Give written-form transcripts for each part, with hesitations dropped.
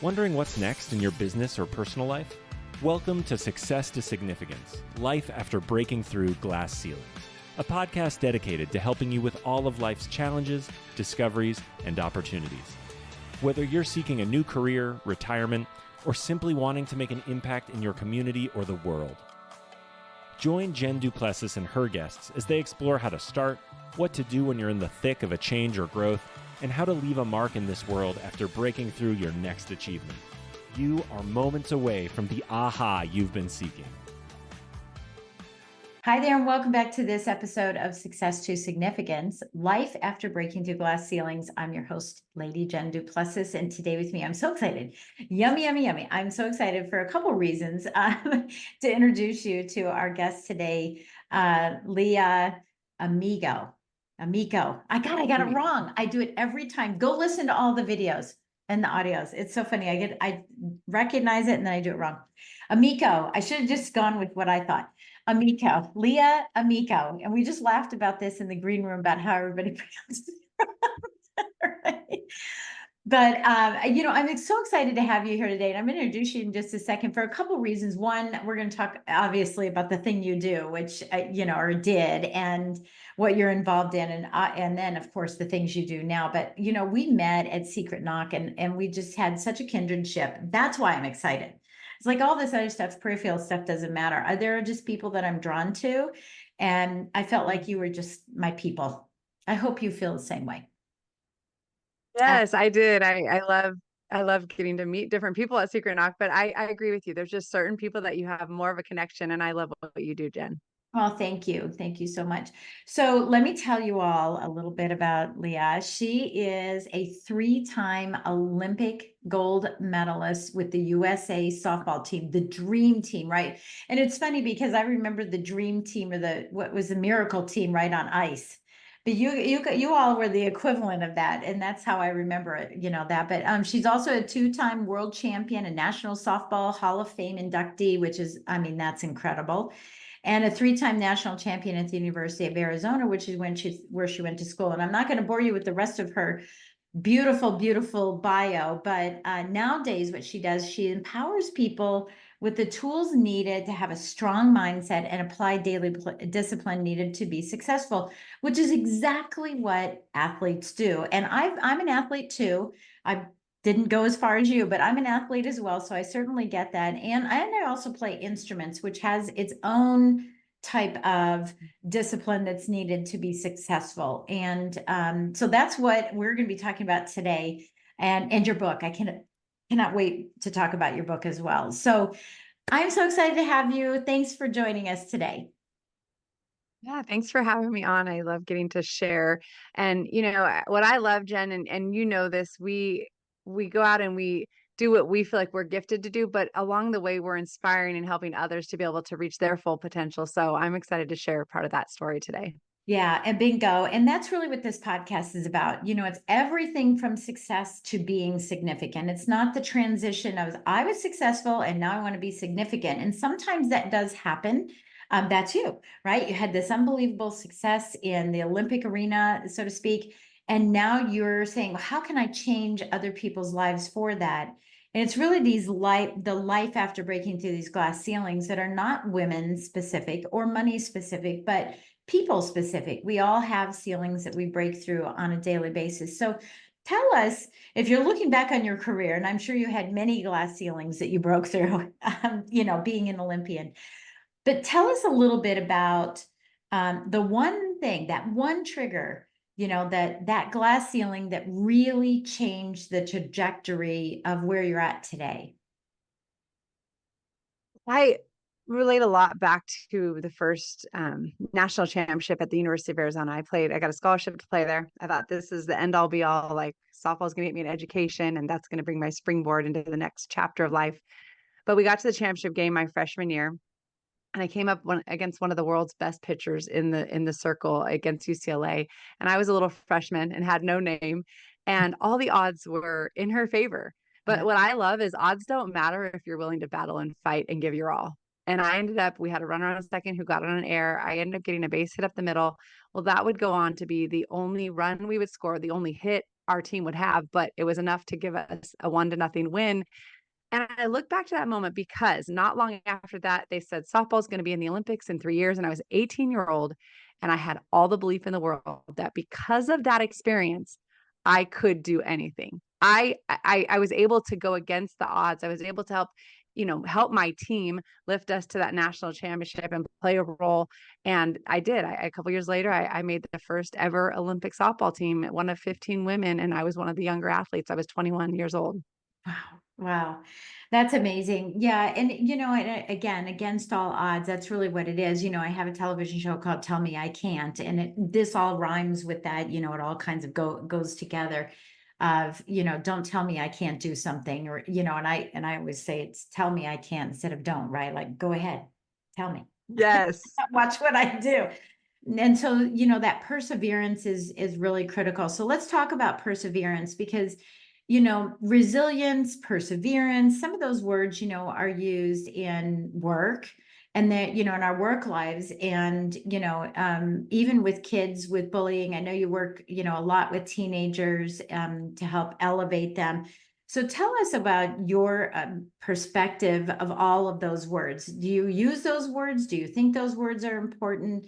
Wondering what's next in your business or personal life? Welcome to Success to Significance, Life After Breaking Through Glass Ceilings, a podcast dedicated to helping you with all of life's challenges, discoveries, and opportunities. Whether you're seeking a new career, retirement, or simply wanting to make an impact in your community or the world. Join Jen Du Plessis and her guests as they explore how to start, what to do when you're in the thick of a change or growth, and how to leave a mark in this world after breaking through your next achievement. You are moments away from the aha you've been seeking. Hi there, and welcome back to this episode of Success to Significance, Life After Breaking Through Glass Ceilings. I'm your host, Lady Jen Du Plessis, and today with me, I'm so excited. Yummy, yummy, yummy. I'm so excited for a couple reasons to introduce you to our guest today, Leah Amico. I got it wrong. I do it every time. Go listen to all the videos and the audios. It's so funny. I recognize it and then I do it wrong. Amico. I should have just gone with what I thought. Amico, Leah Amico. And we just laughed about this in the green room about how everybody pronounces it. Right? But, I'm so excited to have you here today. And I'm going to introduce you in just a second for a couple of reasons. One, we're going to talk obviously about the thing you do, which, or did, and what you're involved in. And then, of course, the things you do now. But, we met at Secret Knock and we just had such a kindredship. That's why I'm excited. It's like all this other stuff, peripheral stuff doesn't matter. There are just people that I'm drawn to. And I felt like you were just my people. I hope you feel the same way. Yes, I did. I love getting to meet different people at Secret Knock, but I agree with you. There's just certain people that you have more of a connection, and I love what you do, Jen. Well, thank you. Thank you so much. So let me tell you all a little bit about Leah. She is a 3-time Olympic gold medalist with the USA softball team, the dream team, right? And it's funny because I remember the dream team or what was the miracle team, right, on ice. But you all were the equivalent of that, and that's how I remember it, that. But she's also a 2-time world champion, a National Softball Hall of Fame inductee, which is, that's incredible, and a 3-time national champion at the University of Arizona, which is where she went to school. And I'm not going to bore you with the rest of her beautiful, beautiful bio, but nowadays what she does, she empowers people with the tools needed to have a strong mindset and apply daily discipline needed to be successful, which is exactly what athletes do. And I'm an athlete too. I didn't go as far as you, but I'm an athlete as well. So I certainly get that. And I also play instruments, which has its own type of discipline that's needed to be successful. And so that's what we're going to be talking about today, and your book. I cannot wait to talk about your book as well. So I'm so excited to have you. Thanks for joining us today. Yeah, thanks for having me on. I love getting to share. And what I love, Jen, and this, we go out and we do what we feel like we're gifted to do, but along the way, we're inspiring and helping others to be able to reach their full potential. So I'm excited to share part of that story today. Yeah, and bingo. And that's really what this podcast is about. It's everything from success to being significant. It's not the transition of I was successful and now I want to be significant. And sometimes that does happen. That's you, right? You had this unbelievable success in the Olympic arena, so to speak. And now you're saying, well, how can I change other people's lives for that? And it's really the life after breaking through these glass ceilings that are not women specific or money specific, but people specific. We all have ceilings that we break through on a daily basis. So tell us, if you're looking back on your career, and I'm sure you had many glass ceilings that you broke through, being an Olympian, but tell us a little bit about the one thing, that one trigger, that glass ceiling that really changed the trajectory of where you're at today. I relate a lot back to the first national championship at the University of Arizona. I got a scholarship to play there. I thought this is the end all be all, like softball is going to get me an education and that's going to bring my springboard into the next chapter of life. But we got to the championship game my freshman year, and I came up against one of the world's best pitchers in the circle against UCLA. And I was a little freshman and had no name, and all the odds were in her favor. But what I love is odds don't matter if you're willing to battle and fight and give your all. And we had a runner on second who got on an air. I ended up getting a base hit up the middle. Well, that would go on to be the only run we would score, the only hit our team would have, but it was enough to give us a 1-0 win. And I look back to that moment because not long after that, they said softball is going to be in the Olympics in 3 years. And I was 18-year-old, and I had all the belief in the world that because of that experience, I could do anything. I was able to go against the odds. I was able to help my team lift us to that national championship and play a role. And I did. A couple years later, I made the first ever Olympic softball team, one of 15 women, and I was one of the younger athletes. I was 21 years old. Wow. Wow. That's amazing. Yeah. And, again, against all odds, that's really what it is. I have a television show called Tell Me I Can't, and this all rhymes with that, it all kinds of goes together of, don't tell me I can't do something, or, and I always say it's tell me I can't instead of don't, right? Like, go ahead, tell me. Yes. Watch what I do. And so, that perseverance is really critical. So let's talk about perseverance because resilience, perseverance, some of ththose words, are used in work and that, in our work lives. And, even with kids with bullying, I know you work, a lot with teenagers to help elevate them. So tell us about your perspective of all of those words. Do you use those words? Do you think those words are important?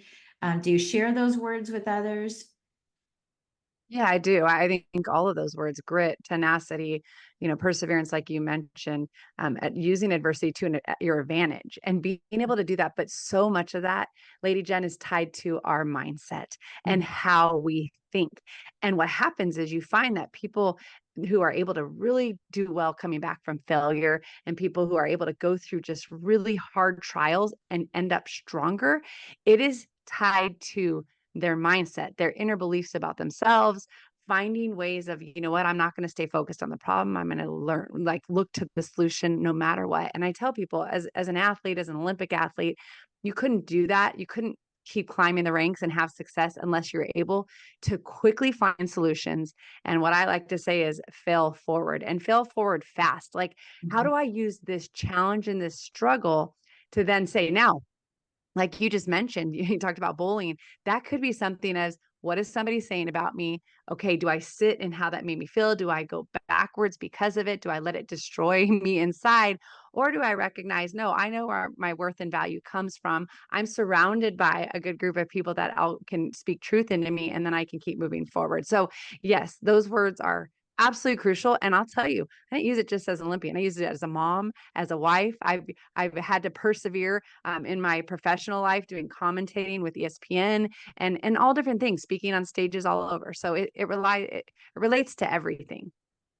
Do you share those words with others? Yeah, I do. I think all of those words, grit, tenacity, perseverance, like you mentioned, at using adversity to your advantage and being able to do that. But so much of that, Lady Jen, is tied to our mindset and how we think. And what happens is you find that people who are able to really do well coming back from failure and people who are able to go through just really hard trials and end up stronger, it is tied to their mindset, their inner beliefs about themselves, finding ways of, I'm not going to stay focused on the problem. I'm going to learn, like look to the solution no matter what. And I tell people as an athlete, as an Olympic athlete, you couldn't do that. You couldn't keep climbing the ranks and have success unless you're able to quickly find solutions. And what I like to say is fail forward and fail forward fast. Like, how do I use this challenge and this struggle to then say, now, like you just mentioned, you talked about bullying. That could be something as, what is somebody saying about me? Okay, do I sit in how that made me feel? Do I go backwards because of it? Do I let it destroy me inside? Or do I recognize, no, I know where my worth and value comes from. I'm surrounded by a good group of people that can speak truth into me, and then I can keep moving forward. So yes, those words are absolutely crucial. And I'll tell you, I didn't use it just as an Olympian. I used it as a mom, as a wife. I've had to persevere in my professional life, doing commentating with ESPN and all different things, speaking on stages all over. So it relates to everything.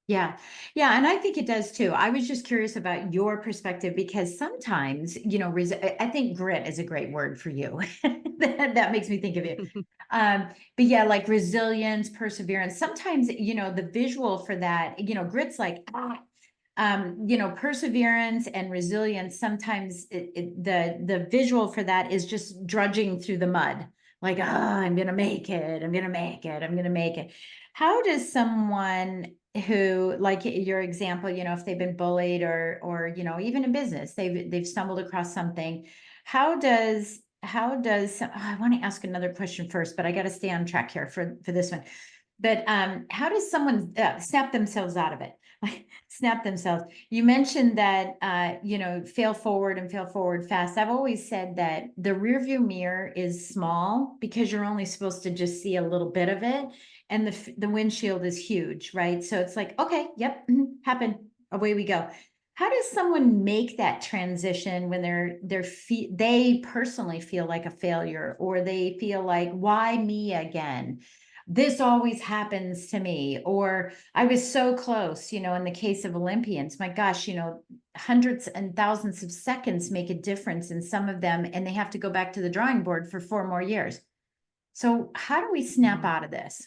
Yeah. Yeah. And I think it does too. I was just curious about your perspective because sometimes, I think grit is a great word for you. That makes me think of you. But yeah, like resilience, perseverance. Sometimes, the visual for that, grit's like, perseverance and resilience. Sometimes the visual for that is just drudging through the mud. Like, I'm going to make it. I'm going to make it. I'm going to make it. How does someone who, like your example, if they've been bullied or even in business, they've stumbled across something. I want to ask another question first, but I got to stay on track here for this one. But how does someone snap themselves out of it? Snap themselves. You mentioned that fail forward and fail forward fast. I've always said that the rearview mirror is small because you're only supposed to just see a little bit of it, and the windshield is huge, right? So it's like, okay, yep, happened, away we go. How does someone make that transition when they personally feel like a failure, or they feel like, why me again? This always happens to me, or I was so close, in the case of Olympians, my gosh, hundreds and thousands of seconds make a difference in some of them, and they have to go back to the drawing board for 4 more years. So how do we snap out of this?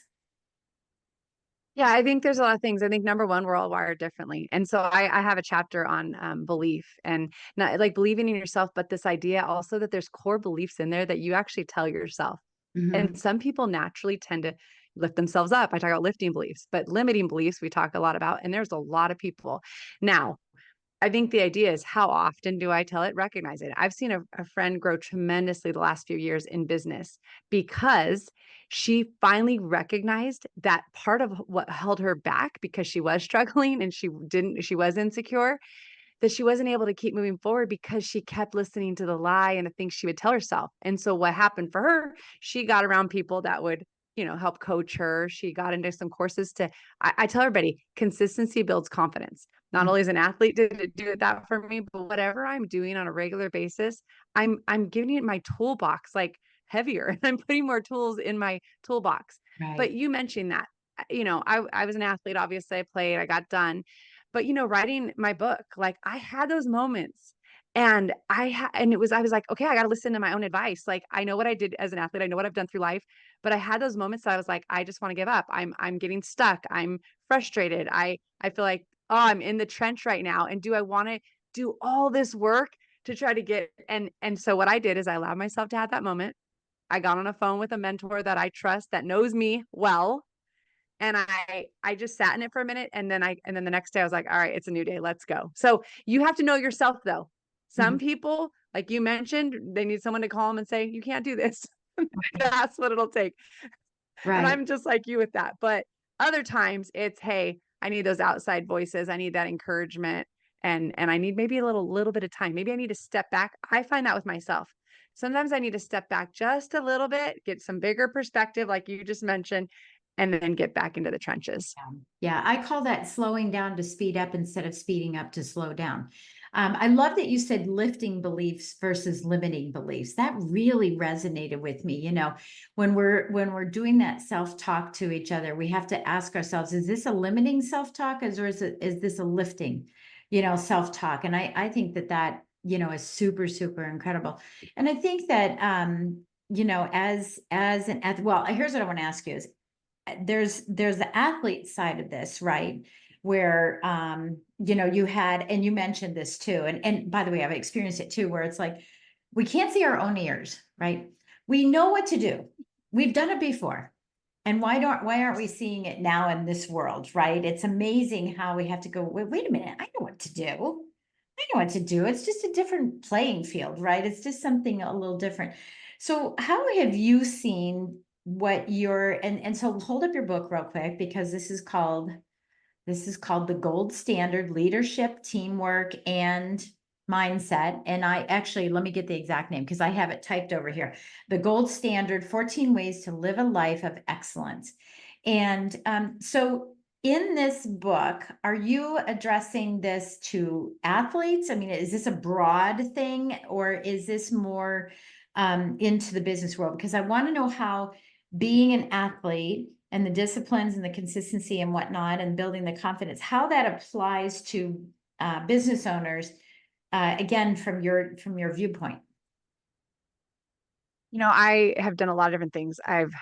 Yeah, I think there's a lot of things. I think number one, we're all wired differently. And so I have a chapter on belief and not like believing in yourself, but this idea also that there's core beliefs in there that you actually tell yourself. And some people naturally tend to lift themselves up. I talk about lifting beliefs, but limiting beliefs we talk a lot about. And there's a lot of people. Now, I think the idea is, how often do I tell it? Recognize it. I've seen a friend grow tremendously the last few years in business because she finally recognized that part of what held her back, because she was struggling and she was insecure, that she wasn't able to keep moving forward because she kept listening to the lie and the things she would tell herself. And so what happened for her, she got around people that would, help coach her. She got into some courses I tell everybody, consistency builds confidence. Not only as an athlete did it do that for me, but whatever I'm doing on a regular basis, I'm giving it my toolbox like heavier, and I'm putting more tools in my toolbox. But Right. you mentioned that, I was an athlete, obviously I played, I got done. But writing my book, like I had those moments, and I was like, okay, I got to listen to my own advice. Like I know what I did as an athlete, I know what I've done through life, but I had those moments that I was like, I just want to give up. I'm getting stuck. I'm frustrated. I feel like, oh, I'm in the trench right now. And do I want to do all this work to try to get, and so what I did is I allowed myself to have that moment. I got on a phone with a mentor that I trust, that knows me well, and I just sat in it for a minute, and then the next day I was like, all right, it's a new day, let's go. So you have to know yourself though. Some Mhm. people, like you mentioned, they need someone to call them and say, you can't do this. That's what it'll take. And Right. I'm just like you with that. But other times it's, hey, I need those outside voices. I need that encouragement. And I need maybe a little bit of time. Maybe I need to step back. I find that with myself. Sometimes I need to step back just a little bit, get some bigger perspective, like you just mentioned, and then get back into the trenches. Yeah, I call that slowing down to speed up instead of speeding up to slow down. I love that you said lifting beliefs versus limiting beliefs. That really resonated with me. When we're doing that self-talk to each other, we have to ask ourselves, is this a limiting self-talk, or is this a lifting, self-talk? And I think that is super, super incredible. And I think that as well, here's what I want to ask you is, there's the athlete side of this, right? Where you had, and you mentioned this too, and by the way, I've experienced it too, where it's like we can't see our own ears, right? We know what to do. We've done it before. And why aren't we seeing it now in this world, right? It's amazing how we have to go, wait a minute, I know what to do. I know what to do. It's just a different playing field, right? It's just something a little different. So how have you seen what your and so hold up your book real quick, because this is called The Gold Standard: Leadership, Teamwork, and Mindset. And I actually, let me get the exact name because I have it typed over here. The Gold Standard: 14 Ways to Live a Life of Excellence. And so in this book, are you addressing this to athletes? I mean, is this a broad thing, or is this more into the business world? Because I want to know how being an athlete and the disciplines and the consistency and whatnot, and building the confidence, how that applies to business owners, again, from your viewpoint. I have done a lot of different things. I've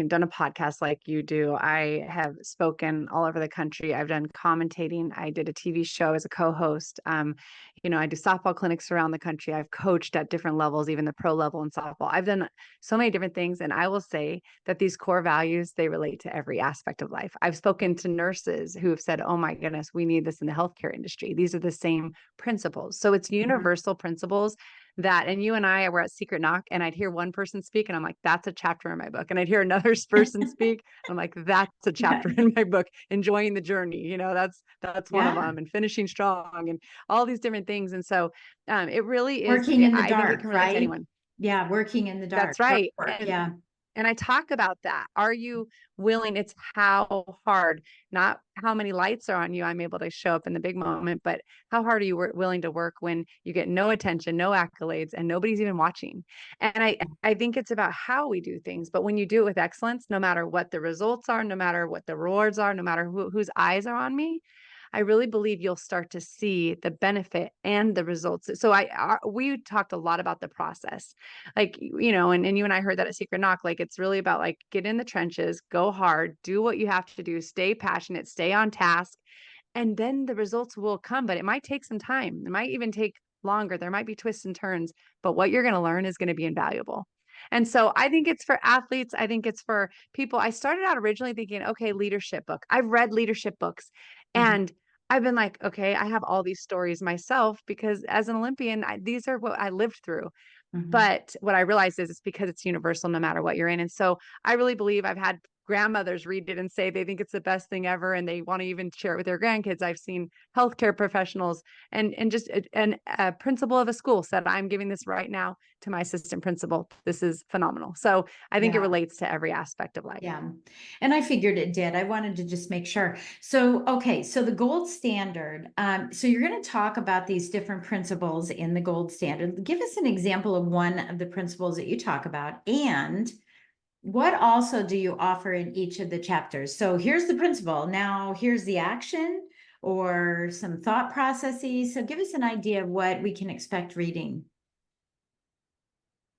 done a podcast like you do. I have spoken all over the country. I've done commentating. I did a TV show as a co-host. I do softball clinics around the country. I've coached at different levels, even the pro level in softball. I've done so many different things. And I will say that these core values, they relate to every aspect of life. I've spoken to nurses who have said, oh my goodness, we need this in the healthcare industry. These are the same principles. So it's universal principles that, and you and I were at Secret Knock, and I'd hear one person speak and I'm like, that's a chapter in my book. And I'd hear another person speak. I'm like, that's a chapter Yeah. in my book, enjoying the journey. That's one of Yeah. them, and finishing strong and all these different things. And so it really is, Working in the I think it can dark, relate to right? anyone. Yeah, working in the dark. That's Dark right. work. Yeah. And I talk about that. Are you willing? It's how hard, not how many lights are on you. I'm able to show up in the big moment, but how hard are you willing to work when you get no attention, no accolades, and nobody's even watching? And I think it's about how we do things. But when you do it with excellence, no matter what the results are, no matter what the rewards are, no matter whose eyes are on me, I really believe you'll start to see the benefit and the results. So we talked a lot about the process, like, and you and I heard that at Secret Knock, like, it's really about like, get in the trenches, go hard, do what you have to do, stay passionate, stay on task, and then the results will come. But it might take some time. It might even take longer. There might be twists and turns, but what you're going to learn is going to be invaluable. And so I think it's for athletes. I think it's for people. I started out originally thinking, okay, leadership book. I've read leadership books, Mhm. and I've been like, okay, I have all these stories myself because as an Olympian, these are what I lived through. Mhm. But what I realized is it's because it's universal no matter what you're in. And so I really believe I've had grandmothers read it and say they think it's the best thing ever and they want to even share it with their grandkids. I've seen healthcare professionals and just a principal of a school said, I'm giving this right now to my assistant principal. This is phenomenal. So I think it Yeah. relates to every aspect of life. Yeah. And I figured it did. I wanted to just make sure. So, okay. So the gold standard, so you're going to talk about these different principles in the gold standard. Give us an example of one of the principles that you talk about. And what also do you offer in each of the chapters? So here's the principle. Now here's the action or some thought processes. So give us an idea of what we can expect reading.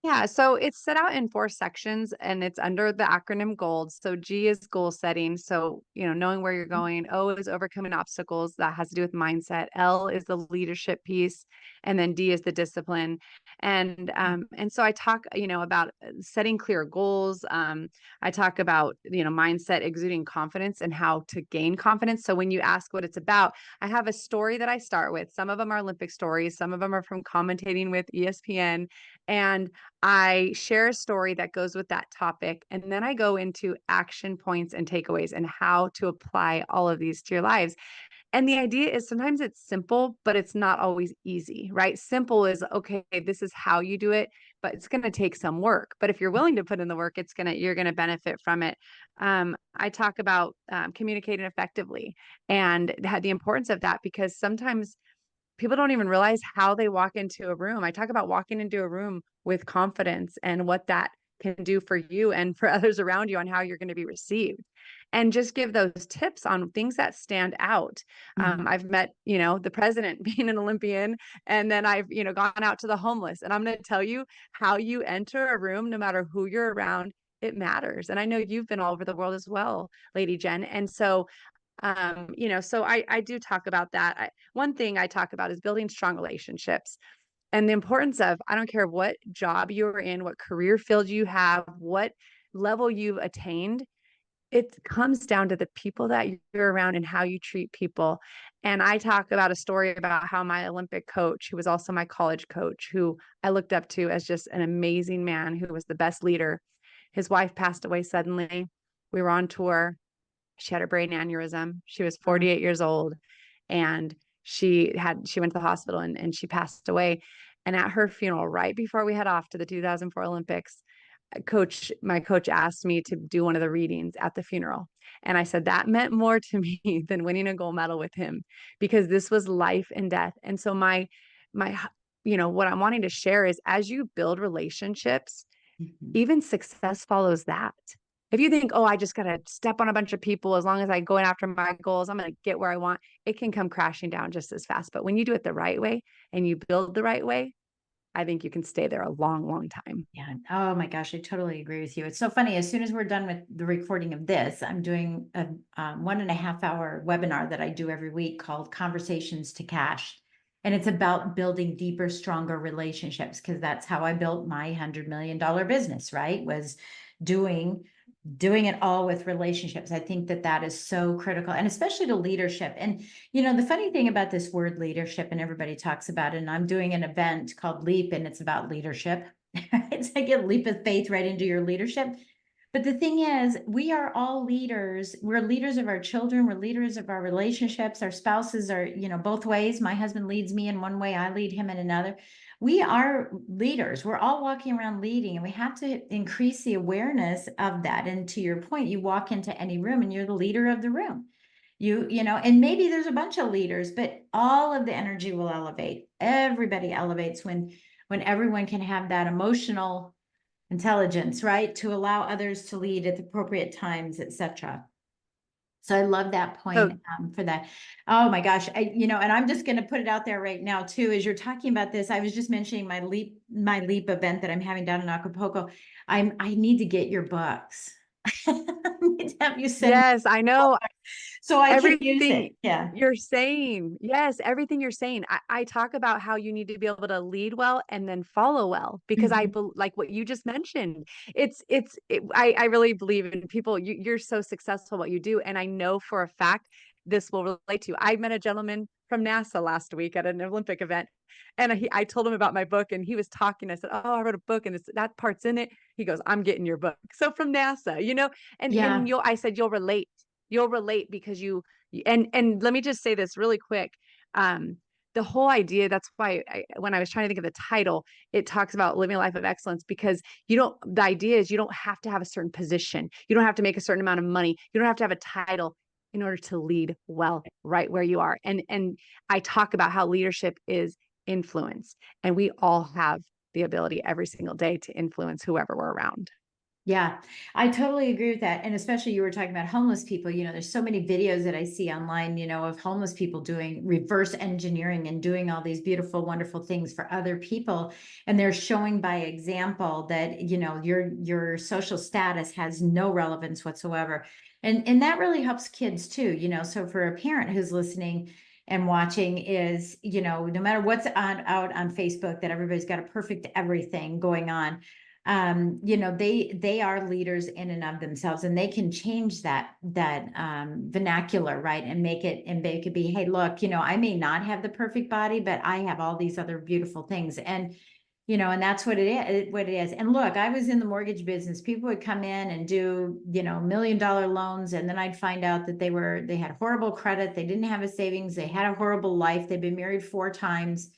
Yeah, so it's set out in 4 sections and it's under the acronym GOLD. So G is goal setting. So, knowing where you're going. O is overcoming obstacles. That has to do with mindset. L is the leadership piece. And then D is the discipline. And so I talk, about setting clear goals. I talk about, mindset, exuding confidence and how to gain confidence. So when you ask what it's about, I have a story that I start with. Some of them are Olympic stories, some of them are from commentating with ESPN. And I share a story that goes with that topic. And then I go into action points and takeaways and how to apply all of these to your lives. And the idea is sometimes it's simple, but it's not always easy, right? Simple is, okay, this is how you do it, but it's going to take some work. But if you're willing to put in the work, you're going to benefit from it. I talk about communicating effectively and the importance of that because sometimes people don't even realize how they walk into a room. I talk about walking into a room with confidence and what that can do for you and for others around you on how you're going to be received. And just give those tips on things that stand out. Mhm. I've met, the president being an Olympian, and then I've, gone out to the homeless. And I'm going to tell you how you enter a room, no matter who you're around, it matters. And I know you've been all over the world as well, Lady Jen. And so so I do talk about that. One thing I talk about is building strong relationships and the importance of, I don't care what job you're in, what career field you have, what level you've attained, it comes down to the people that you're around and how you treat people. And I talk about a story about how my Olympic coach, who was also my college coach, who I looked up to as just an amazing man who was the best leader, his wife passed away suddenly. We were on tour. She had a brain aneurysm. She was 48 years old and she went to the hospital and she passed away. And at her funeral, right before we head off to the 2004 Olympics, my coach asked me to do one of the readings at the funeral. And I said, that meant more to me than winning a gold medal with him because this was life and death. And so my, what I'm wanting to share is as you build relationships, Mhm. even success follows that. If you think, oh, I just got to step on a bunch of people, as long as I go after my goals, I'm going to get where I want, it can come crashing down just as fast. But when you do it the right way and you build the right way, I think you can stay there a long, long time. Yeah. Oh my gosh, I totally agree with you. It's so funny. As soon as we're done with the recording of this, I'm doing a 1.5 hour webinar that I do every week called Conversations to Cash. And it's about building deeper, stronger relationships because that's how I built my $100 million business, right? Was doing doing it all with relationships. I think that that is so critical, and especially to leadership. And the funny thing about this word leadership, and everybody talks about it, and I'm doing an event called Leap, and it's about leadership. It's like a leap of faith right into your leadership. But the thing is, we are all leaders. We're leaders of our children. We're leaders of our relationships. Our spouses are, both ways. My husband leads me in one way, I lead him in another. We are leaders. We're all walking around leading, and we have to increase the awareness of that. And to your point, you walk into any room and you're the leader of the room. And maybe there's a bunch of leaders, but all of the energy will elevate. Everybody elevates when everyone can have that emotional intelligence, right? To allow others to lead at the appropriate times, etc. So I love that So point for that. Oh my gosh, and I'm just going to put it out there right now too. As you're talking about this, I was just mentioning my leap event that I'm having down in Acapulco. I need to get your books. I need to have you send me yes, I know. so I can use it. Everything Yeah. you're saying, yes, everything you're saying. I talk about how you need to be able to lead well and then follow well because Mhm. like what you just mentioned. I really believe in people. You're so successful what you do, and I know for a fact this will relate to you. I met a gentleman from NASA last week at an Olympic event, and I told him about my book, and he was talking. I said, "Oh, I wrote a book, and that part's in it." He goes, "I'm getting your book." So from NASA, Yeah. I said, you'll relate because and let me just say this really quick. The whole idea, that's why when I was trying to think of the title, it talks about living a life of excellence, because the idea is you don't have to have a certain position. You don't have to make a certain amount of money. You don't have to have a title in order to lead well, right where you are. And I talk about how leadership is influence, and we all have the ability every single day to influence whoever we're around. Yeah, I totally agree with that. And especially you were talking about homeless people, there's so many videos that I see online, of homeless people doing reverse engineering and doing all these beautiful, wonderful things for other people. And they're showing by example that, your social status has no relevance whatsoever. And that really helps kids too, so for a parent who's listening and watching is, no matter what's out on Facebook, that everybody's got a perfect everything going on. They are leaders in and of themselves, and they can change that vernacular, right? And make it be, hey, look, I may not have the perfect body, but I have all these other beautiful things. And and that's what it is. And look, I was in the mortgage business. People would come in and do, $1 million loans. And then I'd find out that they had horrible credit. They didn't have a savings. They had a horrible life. They've been married 4 times.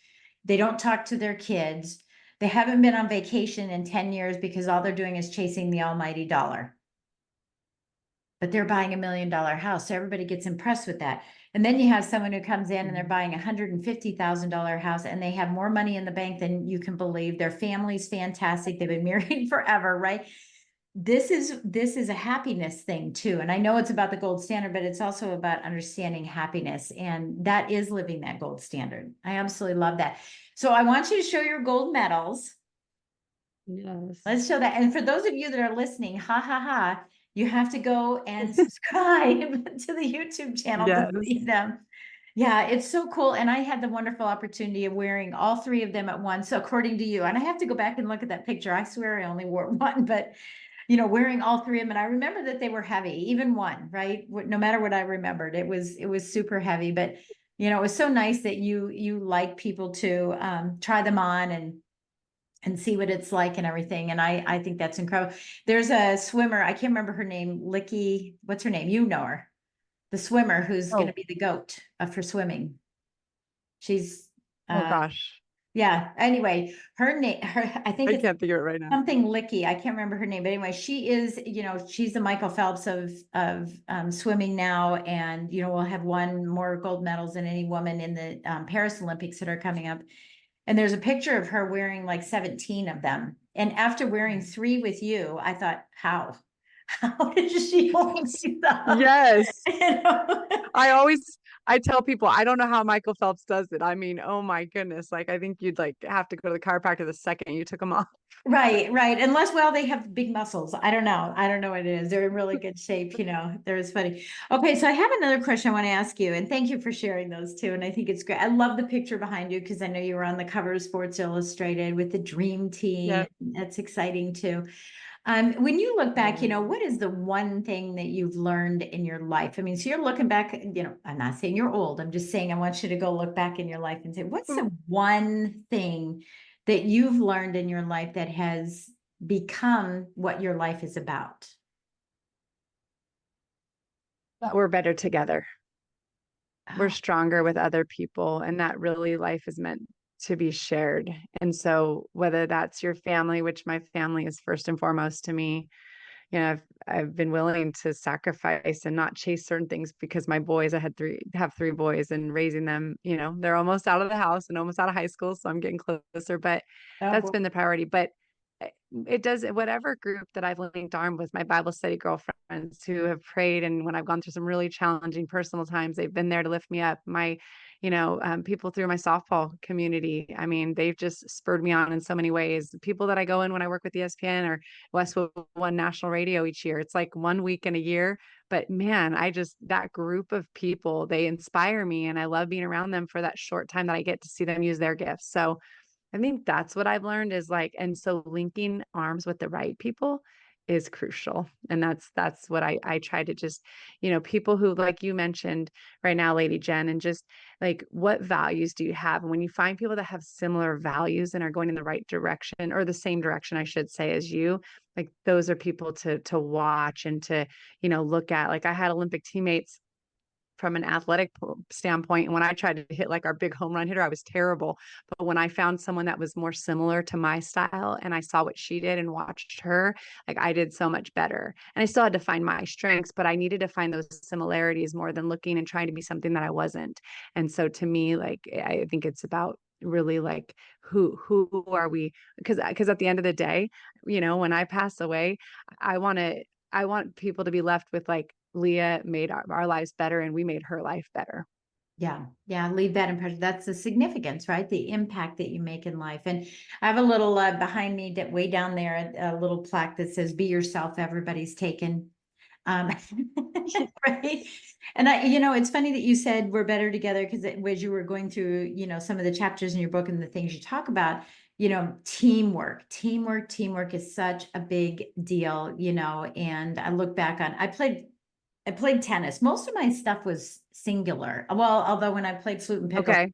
They don't talk to their kids. They haven't been on vacation in 10 years because all they're doing is chasing the almighty dollar. But they're buying $1 million house. So everybody gets impressed with that. And then you have someone who comes in and they're buying a $150,000 house, and they have more money in the bank than you can believe. Their family's fantastic. They've been married forever, right? This is a happiness thing too. And I know it's about the gold standard, but it's also about understanding happiness. And that is living that gold standard. I absolutely love that. So I want you to show your gold medals. Yes. Let's show that. And for those of you that are listening, ha ha ha, you have to go and subscribe to the YouTube channel to see them. Yeah, it's so cool. And I had the wonderful opportunity of wearing all 3 of them at once, according to you. And I have to go back and look at that picture. I swear I only wore one, but wearing all 3 of them. And I remember that they were heavy, even one, right? No matter what I remembered, it was super heavy. But it was so nice that you like people to try them on and see what it's like and everything. And I think that's incredible. There's a swimmer, I can't remember her name, what's her name? You know her. The swimmer who's going to be the GOAT for swimming. She's gosh. Yeah. Anyway, I think I can't think of it right now. Something Licky. I can't remember her name, but anyway, she is, she's the Michael Phelps of swimming now. And, will have won more gold medals than any woman in the Paris Olympics that are coming up. And there's a picture of her wearing like 17 of them. And after wearing 3 with you, I thought, how did she only do that? Yes. I tell people, I don't know how Michael Phelps does it. I mean, oh my goodness. Like, I think you'd have to go to the chiropractor the second you took them off. Right. Unless, they have big muscles. I don't know what it is. They're in really good shape. They're funny. Okay. So I have another question I want to ask you, and thank you for sharing those too. And I think it's great. I love the picture behind you, because I know you were on the cover of Sports Illustrated with the dream team. Yep. That's exciting too. When you look back, what is the one thing that you've learned in your life? I mean, so you're looking back, I'm not saying you're old. I'm just saying I want you to go look back in your life and say, what's the one thing that you've learned in your life that has become what your life is about? That we're better together. We're stronger with other people, and that really life is meant to be shared. And so whether that's your family, which my family is first and foremost to me, I've been willing to sacrifice and not chase certain things because my boys, I have 3 boys, and raising them, they're almost out of the house and almost out of high school. So I'm getting closer, but that's been the priority. But it does, whatever group that I've linked arm with, my Bible study girlfriends who have prayed. And when I've gone through some really challenging personal times, they've been there to lift me up. My, people through my softball community. I mean, they've just spurred me on in so many ways. People that I go in when I work with ESPN or Westwood One National Radio each year. It's like 1 week in a year, but man, that group of people, they inspire me, and I love being around them for that short time that I get to see them use their gifts. So I think that's what I've learned is and so linking arms with the right people is crucial. And that's what I try to just, people who, like you mentioned right now, Lady Jen, and just like, what values do you have? And when you find people that have similar values and are going in the right direction, or the same direction, I should say, as you, like, those are people to watch and to, look at. Like, I had Olympic teammates from an athletic standpoint. And when I tried to hit like our big home run hitter, I was terrible. But when I found someone that was more similar to my style and I saw what she did and watched her, like, I did so much better. And I still had to find my strengths, but I needed to find those similarities more than looking and trying to be something that I wasn't. And so to me, like, I think it's about really like, who are we? Because at the end of the day, when I pass away, I want to I want people to be left with like, Leah made our lives better and we made her life better. Yeah. Yeah. Leave that impression. That's the significance, right? The impact that you make in life. And I have a little behind me that way down there, a little plaque that says, be yourself, everybody's taken. Um, right. And it's funny that you said we're better together, because as you were going through, some of the chapters in your book and the things you talk about, teamwork is such a big deal, and I look back on, I played tennis. Most of my stuff was singular. Well, although when I played flute and piccolo, Okay.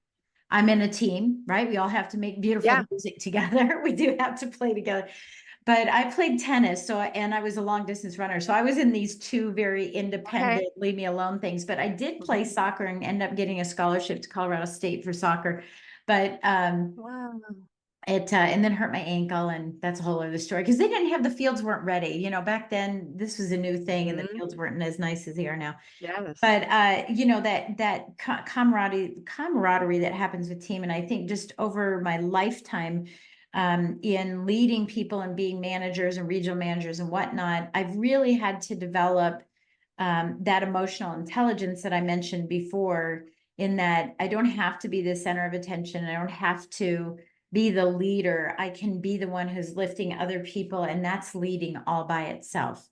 I'm in a team, right? We all have to make beautiful Yeah. music together. We do have to play together. But I played tennis, and I was a long distance runner. So I was in these two very Okay. independent, leave me alone things. But I did play soccer and end up getting a scholarship to Colorado State for soccer. But Wow. it and then hurt my ankle, and that's a whole other story, because they didn't have, the fields weren't ready. Back then this was a new thing, and the Mhm. fields weren't as nice as they are now. Yes. But that camaraderie that happens with team, and I think just over my lifetime, in leading people and being managers and regional managers and whatnot, I've really had to develop that emotional intelligence that I mentioned before, in that I don't have to be the center of attention. I don't have to be the leader. I can be the one who's lifting other people, and that's leading all by itself.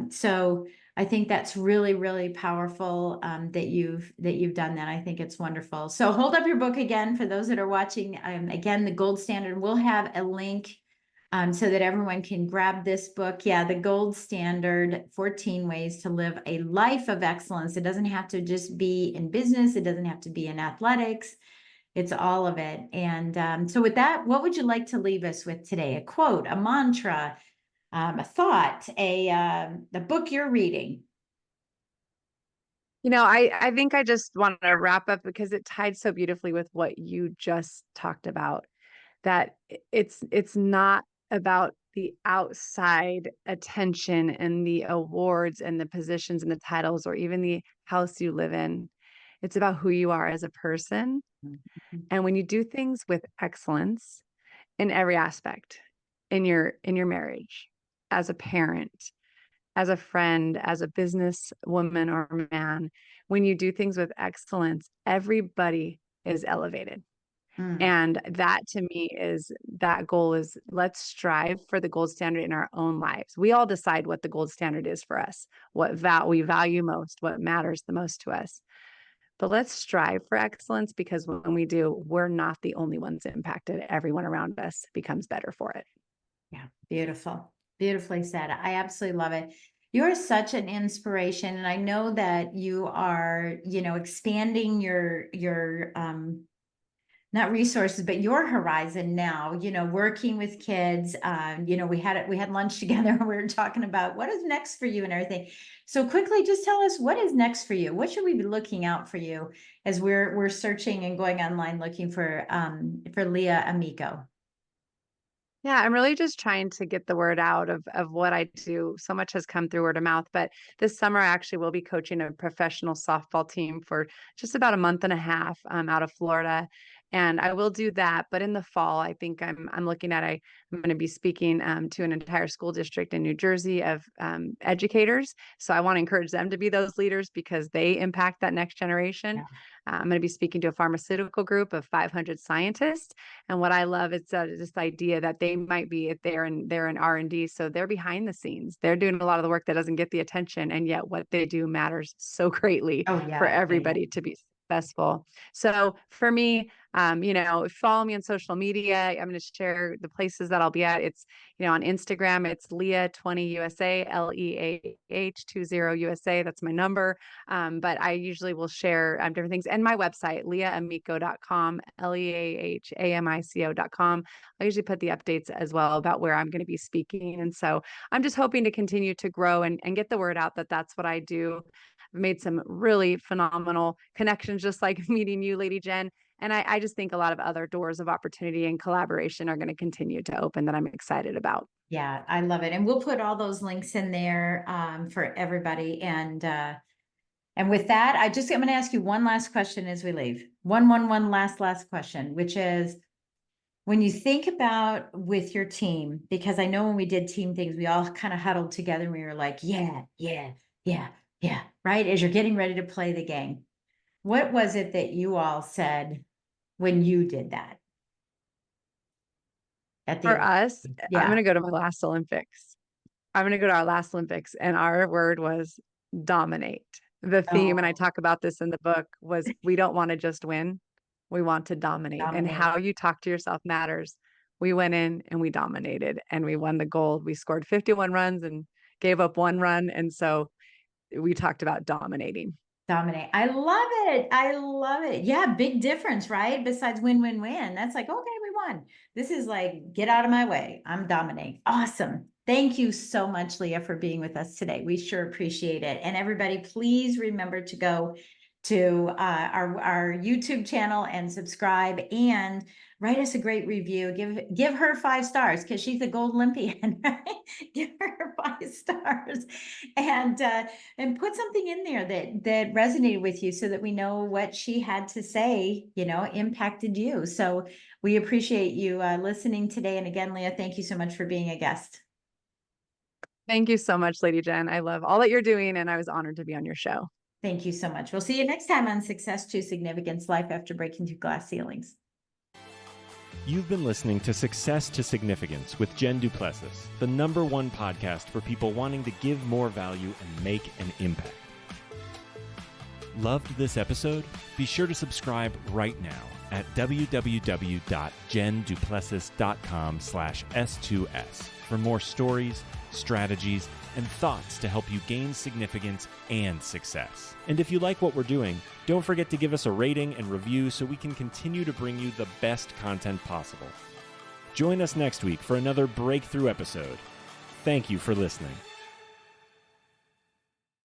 So I think that's really, really powerful, that you've done that. I think it's wonderful. So hold up your book again for those that are watching. Again, the gold standard. We'll have a link, so that everyone can grab this book. Yeah, the gold standard: 14 ways to live a life of excellence. It doesn't have to just be in business. It doesn't have to be in athletics. It's all of it. And so with that, what would you like to leave us with today? A quote, a mantra, a thought, the book you're reading. I think I just want to wrap up because it tied so beautifully with what you just talked about, that it's not about the outside attention and the awards and the positions and the titles or even the house you live in. It's about who you are as a person. And when you do things with excellence in every aspect, in your marriage, as a parent, as a friend, as a business woman or man, when you do things with excellence, everybody is elevated. Mm. And that to me is that goal is, let's strive for the gold standard in our own lives. We all decide what the gold standard is for us, what we value most, what matters the most to us. But let's strive for excellence, because when we do, we're not the only ones impacted. Everyone around us becomes better for it. Yeah, beautiful. Beautifully said. I absolutely love it. You're such an inspiration, and I know that you are, expanding your not resources, but your horizon now, working with kids. We had lunch together and we were talking about what is next for you and everything. So quickly, just tell us, what is next for you? What should we be looking out for you as we're searching and going online looking for Leah Amico? Yeah, I'm really just trying to get the word out of what I do. So much has come through word of mouth, but this summer I actually will be coaching a professional softball team for just about a month and a half, out of Florida. And I will do that. But in the fall, I think I'm looking at I'm going to be speaking to an entire school district in New Jersey of educators. So I want to encourage them to be those leaders because they impact that next generation. Yeah. I'm going to be speaking to a pharmaceutical group of 500 scientists. And what I love is this idea that they might be they're in R&D, so they're behind the scenes. They're doing a lot of the work that doesn't get the attention, and yet what they do matters so greatly Oh for yeah, yeah, yeah. everybody to be. successful. So for me, follow me on social media. I'm going to share the places that I'll be at. It's, on Instagram, it's Leah 20 USA, LEAH 20 USA. That's my number. But I usually will share different things, and my website, leahamico.com, LEAHAMICO.com. I usually put the updates as well about where I'm going to be speaking. And so I'm just hoping to continue to grow and get the word out that that's what I do. I've made some really phenomenal connections, just like meeting you, Lady Jen. And I just think a lot of other doors of opportunity and collaboration are going to continue to open that I'm excited about. Yeah, I love it. And we'll put all those links in there for everybody. And with that, I'm going to ask you one last question as we leave. One last question, which is, when you think about with your team, because I know when we did team things, we all kind of huddled together and we were like, yeah, right? As you're getting ready to play the game. What was it that you all said when you did that? For us, yeah. I'm going to go to my last Olympics. I'm going to go to our last Olympics, and our word was dominate. The theme, and I talk about this in the book, was we don't want to just win. We want to dominate. And how you talk to yourself matters. We went in and we dominated, and we won the gold. We scored 51 runs and gave up 1 run. And so we talked about dominating. Dominate. I love it. Yeah, big difference, right? Besides win. That's like, okay, we won. This is like, get out of my way. I'm dominating. Awesome. Thank you so much, Leah, for being with us today. We sure appreciate it. And everybody, please remember to go to our YouTube channel and subscribe and write us a great review. Give her 5 stars because she's a gold Olympian, right? Give her 5 stars and put something in there that resonated with you so that we know what she had to say, impacted you. So we appreciate you listening today. And again, Leah, thank you so much for being a guest. Thank you so much, Lady Jen. I love all that you're doing, and I was honored to be on your show. Thank you so much. We'll see you next time on Success to Significance, Life After Breaking Through Glass Ceilings. You've been listening to Success to Significance with Jen Du Plessis, the #1 podcast for people wanting to give more value and make an impact. Loved this episode? Be sure to subscribe right now at www.jenduplessis.com/S2S for more stories, strategies, and thoughts to help you gain significance and success. And if you like what we're doing, don't forget to give us a rating and review so we can continue to bring you the best content possible. Join us next week for another breakthrough episode. Thank you for listening.